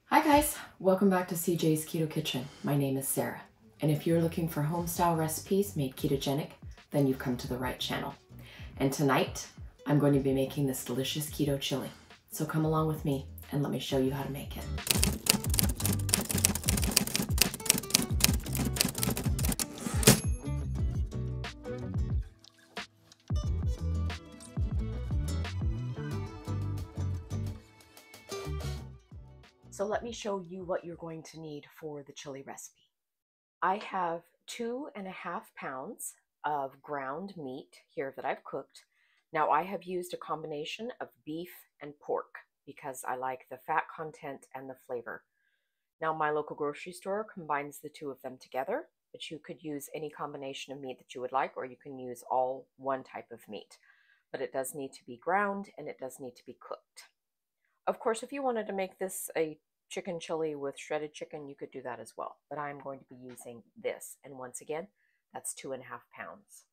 Hi guys, welcome back to CJ's Keto Kitchen. My name is Sarah, and if you're looking for home-style recipes made ketogenic, then you've come to the right channel. And tonight, I'm going to be making this delicious keto chili. So come along with me and let me show you how to make it. So let me show you what you're going to need for the chili recipe. I have 2.5 pounds of ground meat here that I've cooked. Now I have used a combination of beef and pork because I like the fat content and the flavor. Now my local grocery store combines the two of them together, but you could use any combination of meat that you would like, or you can use all one type of meat. But it does need to be ground and it does need to be cooked. Of course, if you wanted to make this a chicken chili with shredded chicken, you could do that as well. But I'm going to be using this. And once again, that's 2.5 pounds.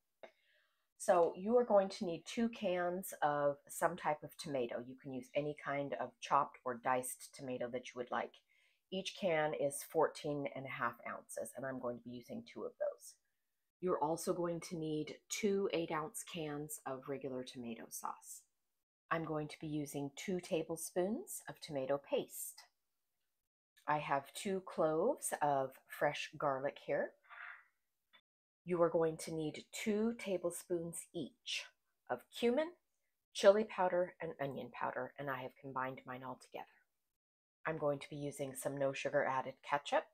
So you are going to need 2 cans of some type of tomato. You can use any kind of chopped or diced tomato that you would like. Each can is 14.5 ounces, and I'm going to be using 2 of those. You're also going to need 2 8-ounce cans of regular tomato sauce. I'm going to be using 2 tablespoons of tomato paste. I have 2 cloves of fresh garlic here. You are going to need 2 tablespoons each of cumin, chili powder, and onion powder, and I have combined mine all together. I'm going to be using some no sugar added ketchup.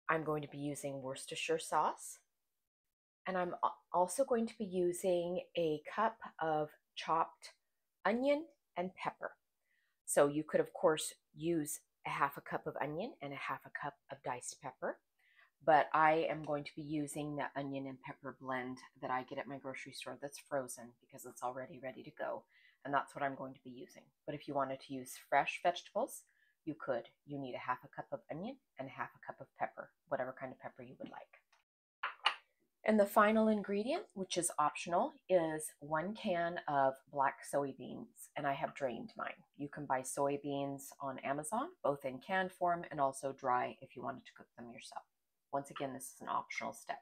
I'm going to be using Worcestershire sauce. And I'm also going to be using a cup of chopped onion and pepper. So you could, of course, use a half a cup of onion and a half a cup of diced pepper. But I am going to be using the onion and pepper blend that I get at my grocery store that's frozen because it's already ready to go. And that's what I'm going to be using. But if you wanted to use fresh vegetables, you could. You need a half a cup of onion and a half a cup of pepper, whatever kind of pepper you would like. And the final ingredient, which is optional, is 1 can of black soybeans, and I have drained mine. You can buy soybeans on Amazon, both in canned form and also dry if you wanted to cook them yourself. Once again, this is an optional step.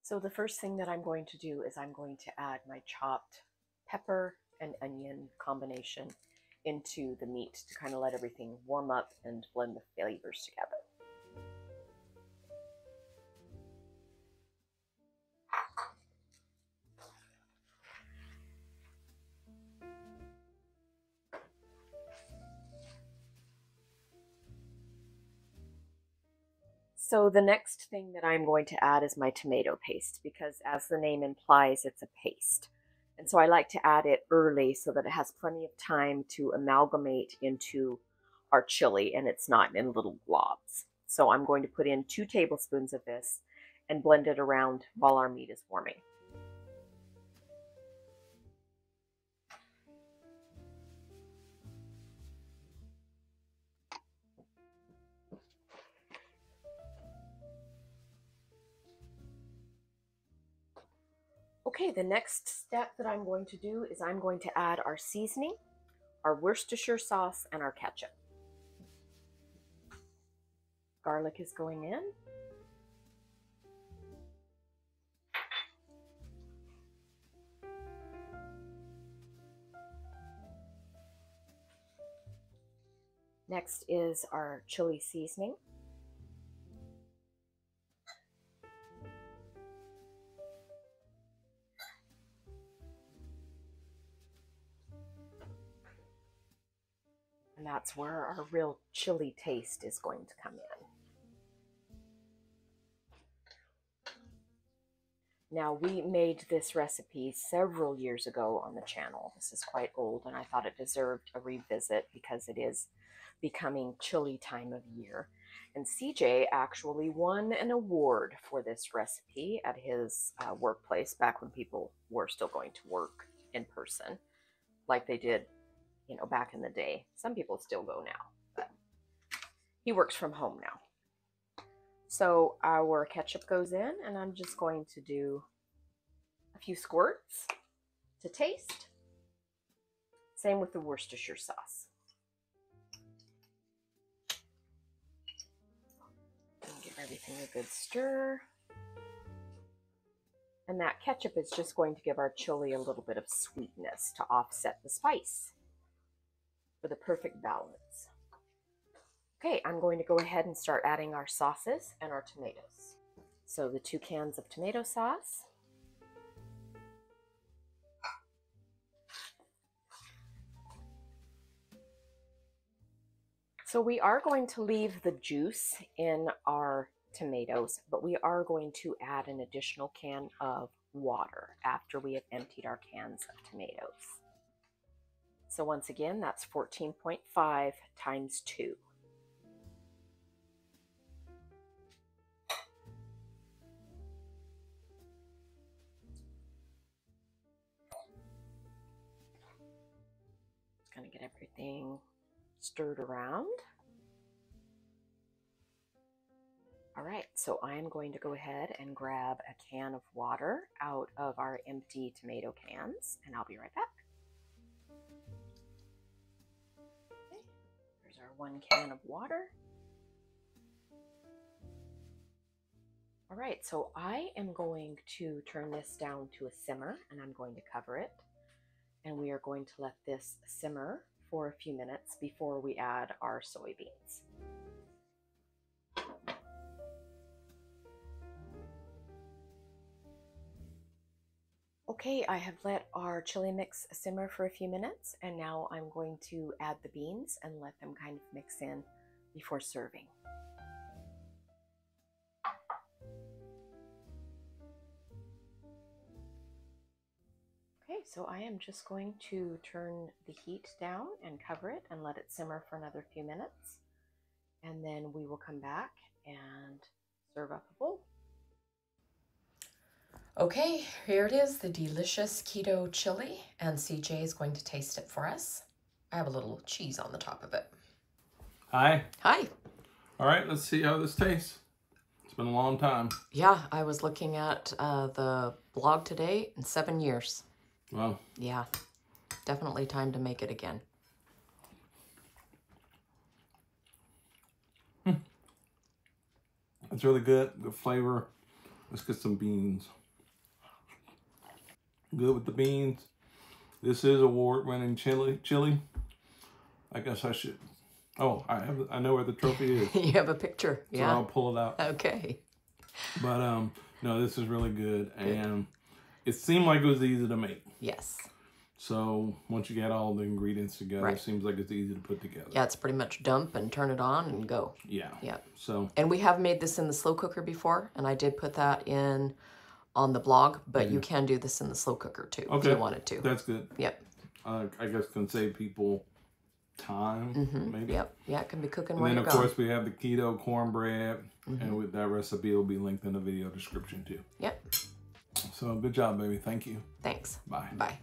So the first thing that I'm going to do is I'm going to add my chopped pepper and onion combination into the meat to kind of let everything warm up and blend the flavors together. So the next thing that I'm going to add is my tomato paste because as the name implies, it's a paste. And so I like to add it early so that it has plenty of time to amalgamate into our chili and it's not in little globs. So I'm going to put in 2 tablespoons of this and blend it around while our meat is warming. Okay, the next step that I'm going to do is I'm going to add our seasoning, our Worcestershire sauce, and our ketchup. Garlic is going in. Next is our chili seasoning. And that's where our real chili taste is going to come in. Now, we made this recipe several years ago on the channel. This is quite old, and I thought it deserved a revisit because it is becoming chili time of year. And CJ actually won an award for this recipe at his workplace back when people were still going to work in person like they did, back in the day. Some people still go now, but he works from home now. So our ketchup goes in, and I'm just going to do a few squirts to taste. Same with the Worcestershire sauce. everything a good stir. And that ketchup is just going to give our chili a little bit of sweetness to offset the spice for the perfect balance. Okay, I'm going to go ahead and start adding our sauces and our tomatoes. So the 2 cans of tomato sauce. So we are going to leave the juice in our tomatoes, but we are going to add an additional can of water after we have emptied our cans of tomatoes. So once again, that's 14.5 times 2. Just going to get everything stirred around. All right, so I'm going to go ahead and grab a can of water out of our empty tomato cans, and I'll be right back. Okay, there's our 1 can of water. All right, so I am going to turn this down to a simmer, and I'm going to cover it. And we are going to let this simmer for a few minutes before we add our soybeans. Okay, I have let our chili mix simmer for a few minutes, and now I'm going to add the beans and let them kind of mix in before serving. Okay, so I am just going to turn the heat down and cover it and let it simmer for another few minutes. And then we will come back and serve up a bowl. Okay, here it is, the delicious keto chili, and CJ is going to taste it for us. I have a little cheese on the top of it. Hi. Hi. All right, let's see how this tastes. It's been a long time. Yeah, I was looking at the blog today in 7 years. Wow. Yeah, definitely time to make it again. It's really good. Good flavor. Let's get some beans. Good with the beans. This is award-winning chili. I guess I should. Oh, I know where the trophy is. You have a picture. So Yeah. I'll pull it out. Okay. But no, this is really good, and it seemed like it was easy to make. Yes. So once you get all the ingredients together, it seems like it's easy to put together. Yeah, it's pretty much dump and turn it on and go. Yeah. Yeah. So. And we have made this in the slow cooker before, and I did put that in on the blog, but you can do this in the slow cooker too if you wanted to. That's good. Yep. I guess can save people time, maybe. Yep. Yeah, it can be cooking And while then, you're of gone. course, we have the keto cornbread, and with that recipe will be linked in the video description too. Yep. So good job, baby. Thank you. Thanks. Bye. Bye.